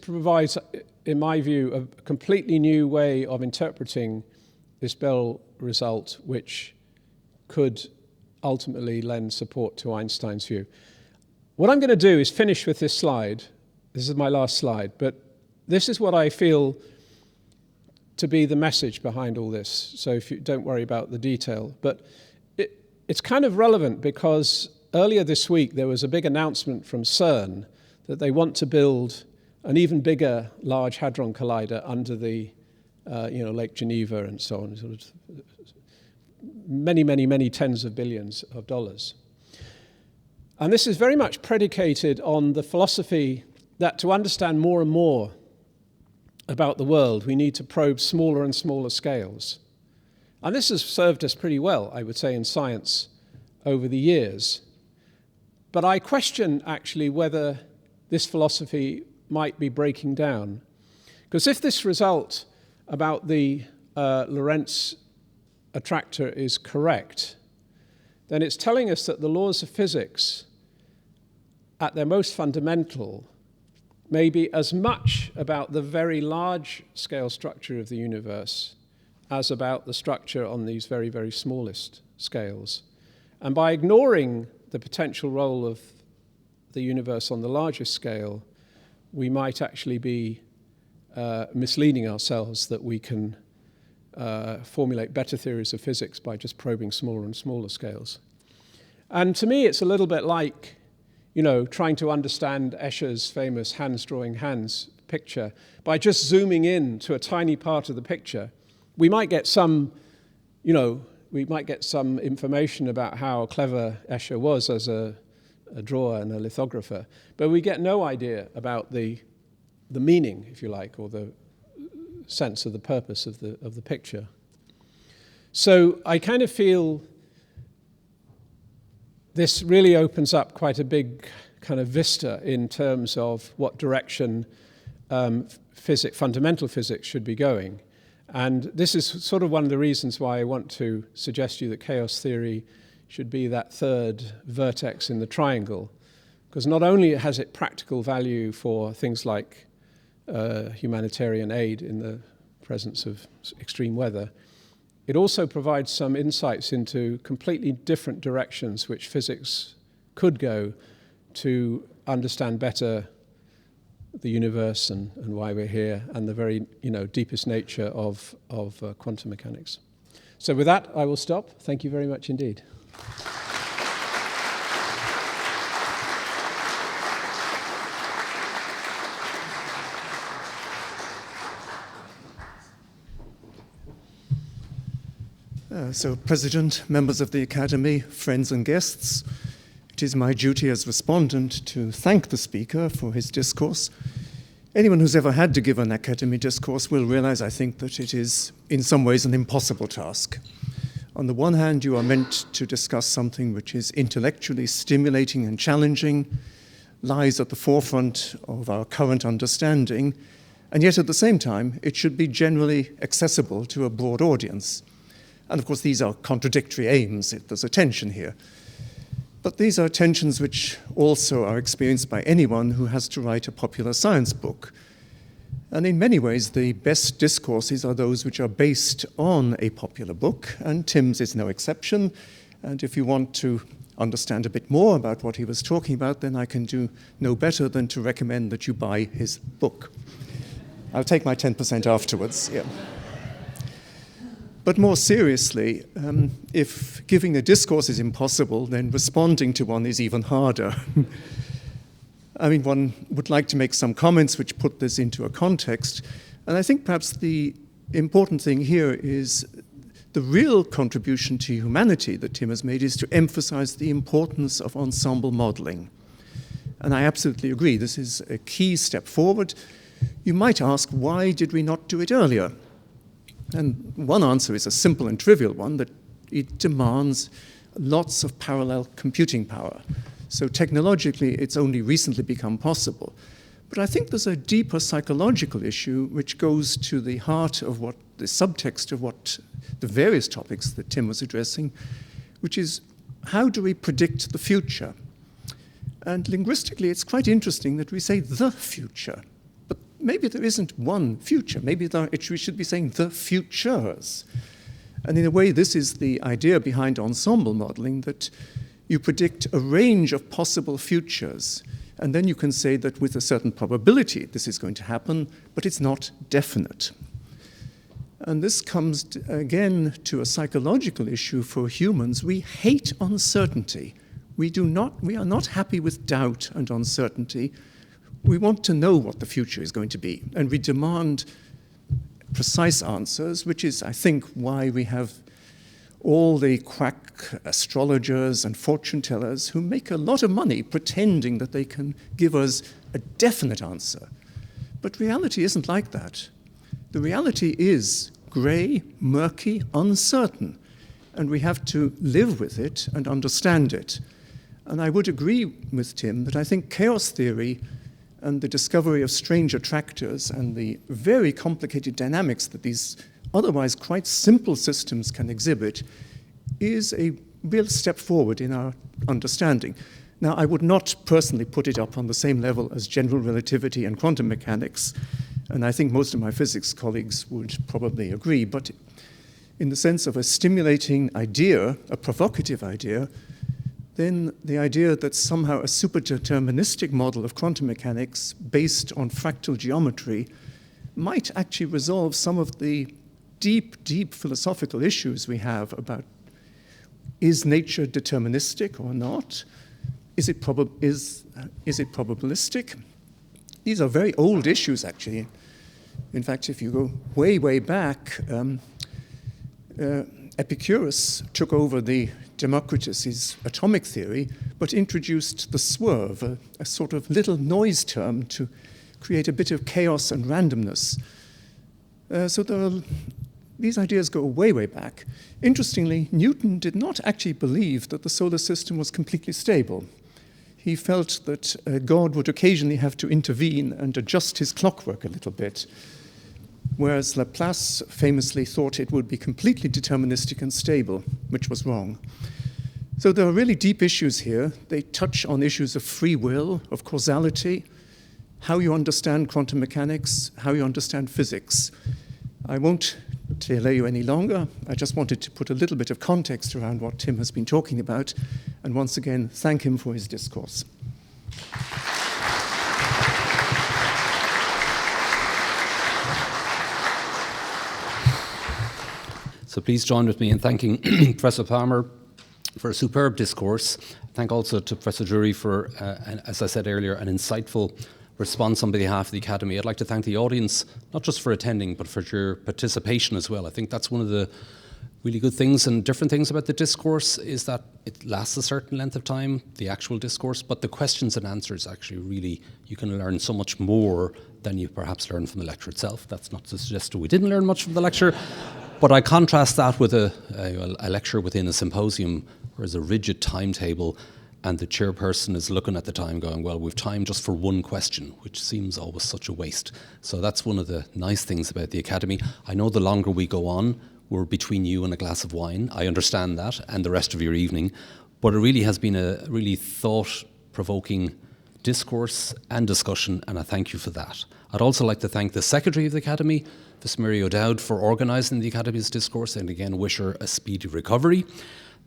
provides, in my view, a completely new way of interpreting this Bell result, which could ultimately lend support to Einstein's view. What I'm going to do is finish with this slide. This is my last slide, but this is what I feel to be the message behind all this. So if you don't worry about the detail, but it's kind of relevant because earlier this week there was a big announcement from CERN that they want to build an even bigger Large Hadron Collider under the Lake Geneva and so on, sort of many, many, many tens of billions of dollars. And this is very much predicated on the philosophy that to understand more and more about the world, we need to probe smaller and smaller scales. And this has served us pretty well, I would say, in science over the years. But I question, actually, whether this philosophy might be breaking down. Because if this result about the Lorentz attractor is correct, then it's telling us that the laws of physics, at their most fundamental, may be as much about the very large scale structure of the universe as about the structure on these very, very smallest scales. And by ignoring the potential role of the universe on the largest scale, we might actually be misleading ourselves that we can formulate better theories of physics by just probing smaller and smaller scales. And to me, it's a little bit like, trying to understand Escher's famous hands drawing hands picture. By just zooming in to a tiny part of the picture, we might get some information about how clever Escher was as a drawer and a lithographer, but we get no idea about the meaning, if you like, or the sense of the purpose of the picture. So I kind of feel this really opens up quite a big kind of vista in terms of what direction fundamental physics should be going. And this is sort of one of the reasons why I want to suggest to you that chaos theory should be that third vertex in the triangle, because not only has it practical value for things like humanitarian aid in the presence of extreme weather, it also provides some insights into completely different directions which physics could go to understand better the universe and why we're here, and the very deepest nature of quantum mechanics. So with that, I will stop. Thank you very much indeed. So, President, members of the Academy, friends and guests, it is my duty as respondent to thank the speaker for his discourse. Anyone who's ever had to give an academy discourse will realize, I think, that it is in some ways an impossible task. On the one hand, you are meant to discuss something which is intellectually stimulating and challenging, lies at the forefront of our current understanding, and yet at the same time, it should be generally accessible to a broad audience. And of course, these are contradictory aims. There's a tension here. But these are tensions which also are experienced by anyone who has to write a popular science book. And in many ways, the best discourses are those which are based on a popular book, and Tim's is no exception. And if you want to understand a bit more about what he was talking about, then I can do no better than to recommend that you buy his book. I'll take my 10% afterwards. Yeah. But more seriously, if giving a discourse is impossible, then responding to one is even harder. I mean, one would like to make some comments which put this into a context. And I think perhaps the important thing here is the real contribution to humanity that Tim has made is to emphasize the importance of ensemble modeling. And I absolutely agree. This is a key step forward. You might ask, why did we not do it earlier? And one answer is a simple and trivial one, that it demands lots of parallel computing power. So technologically, it's only recently become possible. But I think there's a deeper psychological issue which goes to the heart of what the subtext of what the various topics that Tim was addressing, which is how do we predict the future? And linguistically, it's quite interesting that we say the future. Maybe there isn't one future. Maybe we should be saying the futures. And in a way, this is the idea behind ensemble modeling, that you predict a range of possible futures, and then you can say that with a certain probability this is going to happen, but it's not definite. And this comes again to a psychological issue for humans. We hate uncertainty. We are not happy with doubt and uncertainty. We want to know what the future is going to be, and we demand precise answers, which is, I think, why we have all the quack astrologers and fortune tellers who make a lot of money pretending that they can give us a definite answer. But reality isn't like that. The reality is grey, murky, uncertain, and we have to live with it and understand it. And I would agree with Tim that I think chaos theory and the discovery of strange attractors and the very complicated dynamics that these otherwise quite simple systems can exhibit is a real step forward in our understanding. Now, I would not personally put it up on the same level as general relativity and quantum mechanics, and I think most of my physics colleagues would probably agree, but in the sense of a stimulating idea, a provocative idea, then the idea that somehow a superdeterministic model of quantum mechanics based on fractal geometry might actually resolve some of the deep, deep philosophical issues we have about, is nature deterministic or not? Is it probabilistic? These are very old issues, actually. In fact, if you go way, way back, Epicurus took over the Democritus's atomic theory, but introduced the swerve, a sort of little noise term to create a bit of chaos and randomness. So there are these ideas go way, way back. Interestingly, Newton did not actually believe that the solar system was completely stable. He felt that God would occasionally have to intervene and adjust his clockwork a little bit, whereas Laplace famously thought it would be completely deterministic and stable, which was wrong. So there are really deep issues here. They touch on issues of free will, of causality, how you understand quantum mechanics, how you understand physics. I won't delay you any longer. I just wanted to put a little bit of context around what Tim has been talking about, and once again, thank him for his discourse. So please join with me in thanking Professor Palmer for a superb discourse. Thank also to Professor Drury for, as I said earlier, an insightful response on behalf of the Academy. I'd like to thank the audience, not just for attending, but for your participation as well. I think that's one of the really good things and different things about the discourse is that it lasts a certain length of time, the actual discourse, but the questions and answers actually really, you can learn so much more than you perhaps learn from the lecture itself. That's not to suggest we didn't learn much from the lecture, but I contrast that with a lecture within a symposium where there's a rigid timetable and the chairperson is looking at the time going, well, we've time just for one question, which seems always such a waste. So that's one of the nice things about the Academy. I know the longer we go on, we're between you and a glass of wine. I understand that, and the rest of your evening. But it really has been a really thought-provoking discourse and discussion, and I thank you for that. I'd also like to thank the Secretary of the Academy, Miss Mary O'Dowd, for organising the Academy's discourse, and again wish her a speedy recovery.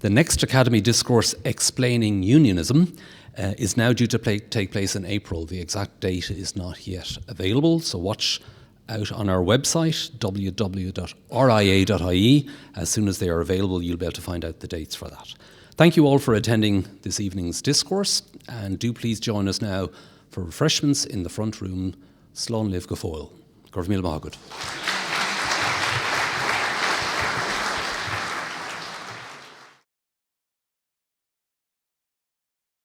The next Academy discourse, Explaining Unionism, is now due to take place in April. The exact date is not yet available, so watch out on our website, www.ria.ie. As soon as they are available, you'll be able to find out the dates for that. Thank you all for attending this evening's discourse, and do please join us now for refreshments in the front room. Slán Liv go fóill. Gorv míle maith agad.